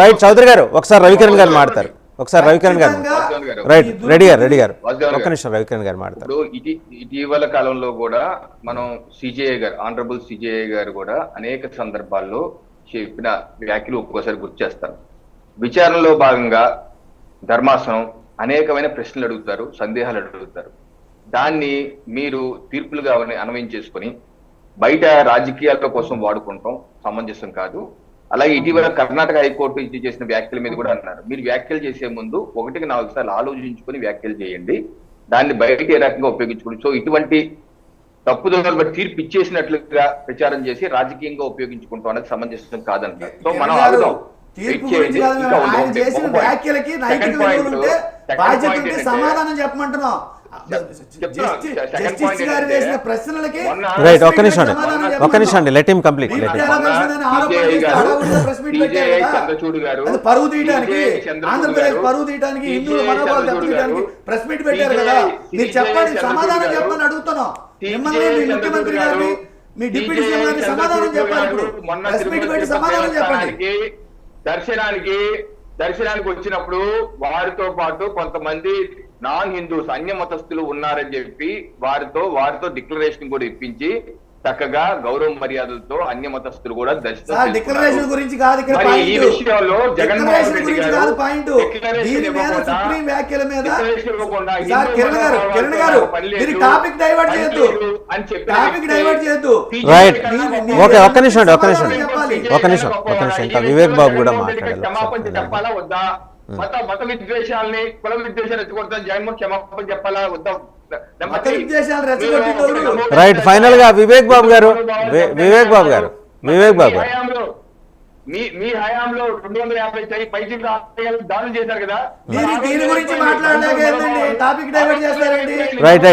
Right Chowdary గారు ఒకసారి రవికిరణ్ గారు మాట్లాడతారు. ఒకసారి రవికిరణ్ గారు రైట్ రెడ్డి గారు ఒక్క నిమిషం రవికిరణ్ గారు మాట్లాడతారు. ఇటీవల కాలంలో కూడా మనం సిజేఐ గారు ఆనరబుల్ సిజేఐ గారు కూడా అనేక సందర్భాల్లో చెప్పిన వ్యాఖ్యలు ఒక్కోసారి గుర్తు చేస్తారు. విచారణలో భాగంగా ధర్మాసనం అనేకమైన ప్రశ్నలు అడుగుతారు, సందేహాలు అడుగుతారు. దాన్ని మీరు తీర్పులుగా అన్వయించేసుకొని బయట రాజకీయాల కోసం వాడుకుంటాం సమంజసం కాదు. అలాగే ఇటీవల కర్ణాటక హైకోర్టు ఇచ్చి చేసిన వ్యాఖ్యల మీద కూడా అన్నారు. మీరు వ్యాఖ్యలు చేసే ముందు 1-4 సార్లు ఆలోచించుకొని వ్యాఖ్యలు చేయండి, దాన్ని బయట ఏ రకంగా ఉపయోగించుకోండి. సో ఇటువంటి తప్పుదోవలు బట్టి తీర్పు ఇచ్చేసినట్లుగా ప్రచారం చేసి రాజకీయంగా ఉపయోగించుకుంటాం అనేది సమంజసం కాదంటారు. సో మనం ఆగుదాం. సమాధానం చెప్పమంటున్నాం. రైట్ ఒక్క నిమిషం అండి లెట్ హిమ్ కంప్లీట్. చంద్రచూడ్ గారు పరువు తీయడానికి, ఆంధ్రప్రదేశ్ పరువు తీయడానికి, హిందువుల మనోభావాలు దెబ్బతీయడానికి ప్రెస్ మీట్ పెట్టారు కదా. మీరు చెప్పండి, సమాధానం చెప్పమని అడుగుతున్నాం మిమ్మల్ని. మీ ముఖ్యమంత్రి గారిని, మీ డిప్యూటీ సీఎం గారిని సమాధానం చెప్పాలి. ఇప్పుడు ప్రెస్ మీట్ పెట్టి సమాధానం చెప్పండి. దర్శనానికి వచ్చినప్పుడు వారితో పాటు కొంతమంది నాన్ హిందూస్ అన్య మతస్థులు ఉన్నారని చెప్పి వారితో డిక్లరేషన్ కూడా ఇప్పించి చక్కగా గౌరవ మర్యాదలతో అన్య మతస్థులు కూడా దర్శనం. డిక్లరేషన్ గురించి కాదు ఇక్కడ ఈ విషయంలో జగన్మోహన్ రెడ్డి గారు సుప్రీం వ్యాఖ్యల మీద కిరణ్ గారు టాపిక్ డైవర్ట్ చేయొద్దు. రైట్ ఓకే ఒక్క నిమిషం ఇంకా వివేక్ బాబు కూడా మాట్లాడాలి. చెప్పాలా వద్దా? మత విద్వేషాలని, కుల విద్వేషాలు ఎత్తుకొడతాం, జగన్మోహన్ క్షమాపణ చెప్పాలా వద్దా? రైట్ ఫైనల్ గా వివేక్ బాబు గారు మీ హయాంలో 250 పైకి దాడులు చేశారు కదా. రైట్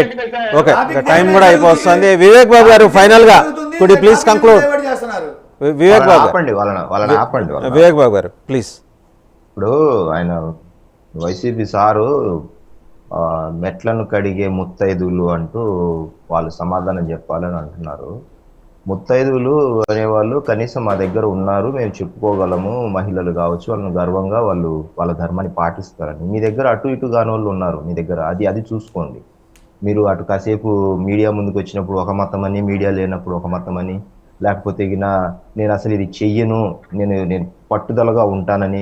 ఓకే టైం కూడా అయిపోతుంది. వివేక్ బాబు గారు ఫైనల్ గా could you please conclude. Vivek Babu గారు ప్లీజ్. ఇప్పుడు ఆయన వైసీపీ సారు మెట్లను కడిగే ముత్తైదువులు అంటూ వాళ్ళు సమాధానం చెప్పాలని అంటున్నారు. ముత్తైదువులు అనేవాళ్ళు కనీసం మా దగ్గర ఉన్నారు, మేము చెప్పుకోగలము, మహిళలు కావచ్చు, వాళ్ళని గర్వంగా వాళ్ళు వాళ్ళ ధర్మాన్ని పాటిస్తారని. మీ దగ్గర అటు ఇటు కాని వాళ్ళు ఉన్నారు మీ దగ్గర, అది చూసుకోండి. మీరు అటు కాసేపు మీడియా ముందుకు వచ్చినప్పుడు ఒక మతం అని, మీడియా లేనప్పుడు ఒక మతం అని, లేకపోతే నేను అసలు ఇది చెయ్యను, నేను పట్టుదలగా ఉంటానని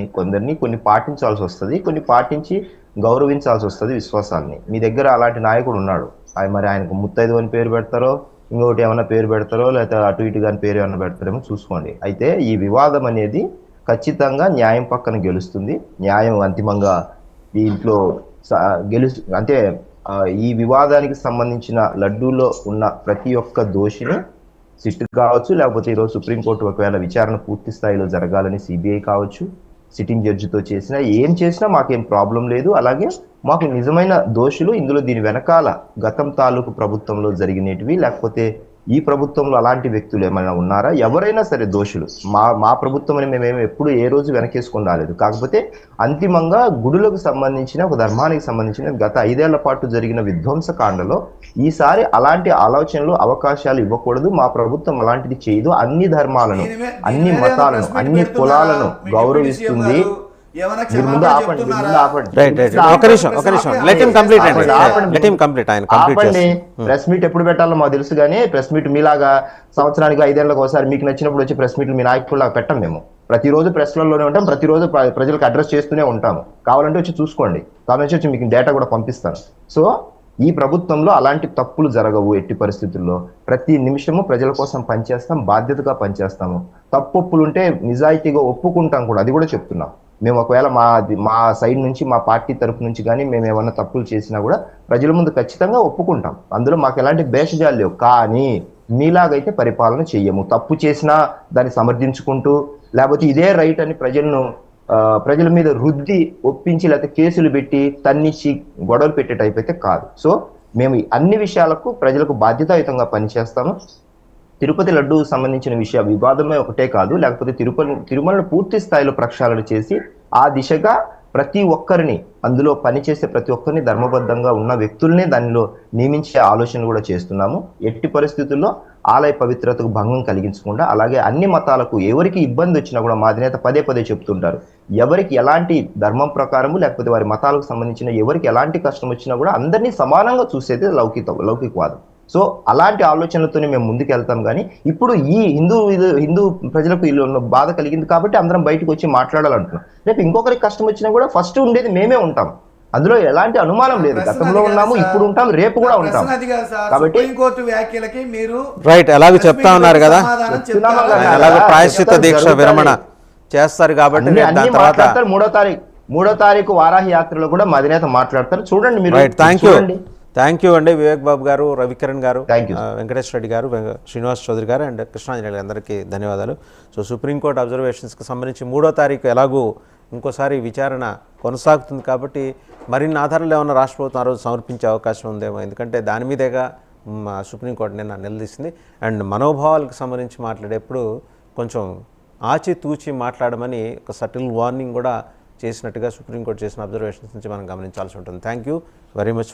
కొన్ని పాటించాల్సి వస్తుంది, కొన్ని పాటించి గౌరవించాల్సి వస్తుంది విశ్వాసాలని. మీ దగ్గర అలాంటి నాయకుడు ఉన్నాడు. మరి ఆయనకు ముత్తైదు అని పేరు పెడతారో, ఇంకొకటి ఏమైనా పేరు పెడతారో, లేకపోతే అటు ఇటు కానీ పేరు ఏమైనా పెడతారేమో చూసుకోండి. అయితే ఈ వివాదం అనేది ఖచ్చితంగా న్యాయం పక్కన గెలుస్తుంది. న్యాయం అంతిమంగా దీంట్లో అంటే ఈ వివాదానికి సంబంధించిన లడ్డూలో ఉన్న ప్రతి ఒక్క దోషిని సిట్ కావచ్చు, లేకపోతే ఈరోజు సుప్రీంకోర్టు ఒకవేళ విచారణ పూర్తి స్థాయిలో జరగాలని సిబిఐ కావచ్చు, సిట్టింగ్ జడ్జితో ఏం చేసినా మాకేం ప్రాబ్లం లేదు. అలాగే మాకు నిజమైన దోషులు ఇందులో దీని వెనకాల గతం తాలూకు ప్రభుత్వంలో జరిగినవి, లేకపోతే ఈ ప్రభుత్వంలో అలాంటి వ్యక్తులు ఏమైనా ఉన్నారా, ఎవరైనా సరే దోషులు. మా ప్రభుత్వం అని మేమేమి ఎప్పుడు ఏ రోజు వెనకేసుకొని రాలేదు. కాకపోతే అంతిమంగా గుడులకు సంబంధించిన, ఒక ధర్మానికి సంబంధించిన గత 5 ఏళ్ల పాటు జరిగిన విధ్వంసకాండలో ఈసారి అలాంటి ఆలోచనలు, అవకాశాలు ఇవ్వకూడదు. మా ప్రభుత్వం అలాంటిది చేయదు. అన్ని ధర్మాలను, అన్ని మతాలను, అన్ని కులాలను గౌరవిస్తుంది. ప్రెస్ మీట్ ఎప్పుడు పెట్టాలో మాకు తెలుసు, కానీ ప్రెస్ మీట్ మీలాగా సంవత్సరానికి 5 ఏళ్ళకి ఒకసారి మీకు నచ్చినప్పుడు వచ్చి ప్రెస్ మీట్లు మీ నాయకుల్లాగా పెట్టం. మేము ప్రతిరోజు ప్రెస్లలోనే ఉంటాం, ప్రతిరోజు ప్రజలకు అడ్రస్ చేస్తూనే ఉంటాము. కావాలంటే వచ్చి చూసుకోండి, కావాలంటే వచ్చి మీకు డేటా కూడా పంపిస్తాను. సో ఈ ప్రభుత్వంలో అలాంటి తప్పులు జరగవు ఎట్టి పరిస్థితుల్లో. ప్రతి నిమిషము ప్రజల కోసం పనిచేస్తాం, బాధ్యతగా పనిచేస్తాము. తప్పులుంటే నిజాయితీగా ఒప్పుకుంటాం కూడా, అది కూడా చెప్తున్నాం. మేము ఒకవేళ మా సైడ్ నుంచి, మా పార్టీ తరఫు నుంచి కానీ మేము ఏమన్నా తప్పులు చేసినా కూడా ప్రజల ముందు ఖచ్చితంగా ఒప్పుకుంటాం. అందులో మాకు ఎలాంటి భేషజాలు లేవు. కానీ మీలాగైతే పరిపాలన చెయ్యము. తప్పు చేసినా దాన్ని సమర్థించుకుంటూ, లేకపోతే ఇదే రైట్ అని ప్రజల మీద రుద్ది ఒప్పించి, లేకపోతే కేసులు పెట్టి తన్నిచ్చి గొడవలు పెట్టే టైప్ అయితే కాదు. సో మేము అన్ని విషయాలకు ప్రజలకు బాధ్యతాయుతంగా పనిచేస్తాము. తిరుపతి లడ్డు సంబంధించిన వివాదమే ఒకటే కాదు, లేకపోతే తిరుమలను పూర్తి స్థాయిలో ప్రక్షాళన చేసి ఆ దిశగా ప్రతి ఒక్కరిని అందులో పనిచేసే ప్రతి ఒక్కరిని ధర్మబద్ధంగా ఉన్న వ్యక్తుల్ని దానిలో నియమించే ఆలోచన కూడా చేస్తున్నాము. ఎట్టి పరిస్థితుల్లో ఆలయ పవిత్రతకు భంగం కలిగించకుండా, అలాగే అన్ని మతాలకు ఎవరికి ఇబ్బంది వచ్చినా కూడా మా అధినేత పదే పదే చెప్తుంటారు, ఎవరికి ఎలాంటి ధర్మం ప్రకారము లేకపోతే వారి మతాలకు సంబంధించిన ఎవరికి ఎలాంటి కష్టం వచ్చినా కూడా అందరినీ సమానంగా చూసేది లౌకికవాదం. సో అలాంటి ఆలోచనలతోనే మేము ముందుకు వెళ్తాం. కానీ ఇప్పుడు ఈ హిందూ ప్రజలకు బాధ కలిగింది కాబట్టి అందరం బయటకు వచ్చి మాట్లాడాలంటున్నాం. రేపు ఇంకొకరికి కష్టం వచ్చినా కూడా ఫస్ట్ ఉండేది మేమే ఉంటాం, అందులో ఎలాంటి అనుమానం లేదు. గతంలో ఉన్నాము, ఇప్పుడు ఉంటాం, రేపు కూడా ఉంటాం. కాబట్టి వ్యాఖ్యలకి మీరు రైట్ ఎలాగో చెప్తా ఉన్నారు కదా, ఎలాగో ప్రాయశ్చిత్త దీక్ష విరమణ చేస్తారు కాబట్టి దాని తర్వాత 3వ తారీఖు వారాహి యాత్రలో కూడా మా అధినేత మాట్లాడతారు, చూడండి మీరు. థ్యాంక్ యూ అండి వివేక్ బాబు గారు, రవికిరణ్ గారు, వెంకటేశ్వర రెడ్డి గారు, శ్రీనివాస్ చౌదరి గారు అండ్ కృష్ణాంజలి అందరికీ ధన్యవాదాలు. సో సుప్రీంకోర్టు అబ్జర్వేషన్స్కి సంబంధించి 3వ తారీఖు ఎలాగూ ఇంకోసారి విచారణ కొనసాగుతుంది కాబట్టి మరిన్ని ఆధారాలు ఏమన్నా రాష్ట్ర ప్రభుత్వం ఆ రోజు సమర్పించే అవకాశం ఉందేమో, ఎందుకంటే దాని మీదేగా సుప్రీంకోర్టు నిన్న నిలదీసింది. అండ్ మనోభావాలకు సంబంధించి మాట్లాడేప్పుడు కొంచెం ఆచితూచి మాట్లాడమని ఒక సటిల్ వార్నింగ్ కూడా చేసినట్టుగా సుప్రీంకోర్టు చేసిన అబ్జర్వేషన్స్ నుంచి మనం గమనించాల్సి ఉంటుంది. Thank you very much.